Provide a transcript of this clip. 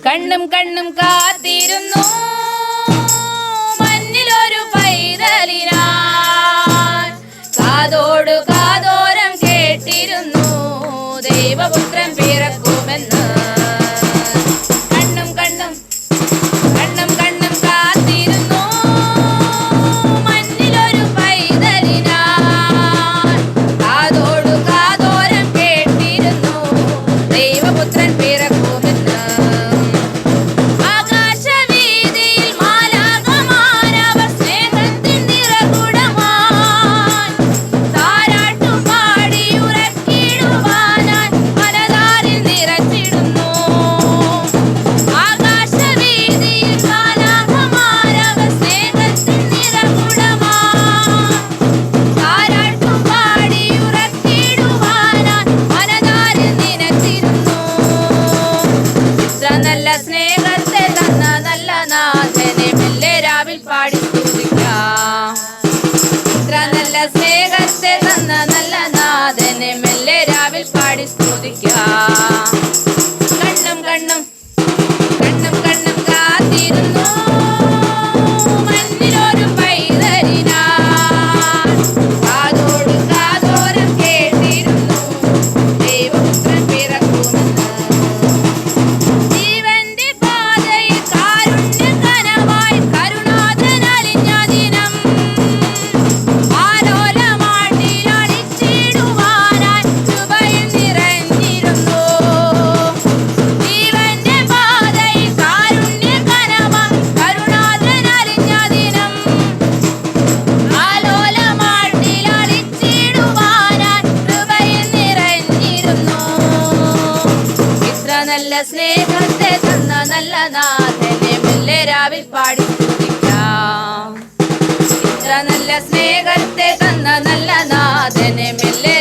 കണ്ണും കണ്ണും കാത്തിരുന്നു മഞ്ഞിലൊരു പൈതലിനാൻ. കാതോട് കാതോരം കേട്ടിരുന്നു ദൈവപുത്രൻ പിറക്കുമെന്ന്. കണ്ണും കണ്ണും കണ്ണും കണ്ണും കാത്തിരുന്നു മഞ്ഞിലൊരു പൈതലിനാൻ. കാതോട് കാതോരം കേട്ടിരുന്നു ദൈവപുത്രൻ പിറക്കുമെന്ന്. ആകാശവീതിയിൽ മാലാഖമാരവർ സ്നേഹത്തിൻ നിറകുടമായി താരാട്ടുപാടി ഉറക്കിടുവാനായി മനതാരിൽ നിറച്ചിടുന്നു. ആകാശവീതിയിൽ മാലാഖമാരവർ സ്നേഹത്തിൻ നിറകുടമായി താരാട്ടുപാടി ഉറക്കിടുവാനായി മനതാരിൽ നിറച്ചിടുന്നു. ഇത്ര നല്ല സ്നേഹത്തെ തന്ന നല്ല നാഥനെ മെല്ലെ രാവിൽ പാടി സ്തുതിക്കാം. ഇത്ര നല്ല സ്നേഹത്തെ തന്ന നല്ല നാഥനെ മെല്ലെ രാവിൽ പാടി സ്തുതിക്കാം. കണ്ണും കണ്ണും കണ്ണും കണ്ണും കാത്തിരുന്നു മഞ്ഞിലൊരു പൈതലിനാൻ. കാതോട് കാതോരം കേട്ടിരുന്നു ദൈവപുത്രൻ പിറക്കുമെന്ന്. ജീവന്റെ പാതയിൽ കാരുണ്യകനമായി കരുണാധൻ അലിഞ്ഞ ദിനം ആലോലമാട്ടിൽ അടിച്ചിടുവാനായി കൃപയിൽ നിറഞ്ഞിരുന്നു. ജീവന്റെ പാതയിൽ കാരുണ്യകനമായി കരുണാധൻ അലിഞ്ഞ ദിനം ആലോലമാട്ടിൽ അടിച്ചിടുവാനായി കൃപയിൽ നിറഞ്ഞിരുന്നു. ഇത്ര നല്ല സ്നേഹത്തെ തന്ന നല്ല നാഥനെ മെല്ലെ രാവിൽ പാടി സ്തുതിക്കാം. ഇത്ര നല്ല സ്നേഹത്തെ തന്ന നല്ല നാഥനെ മെല്ലെ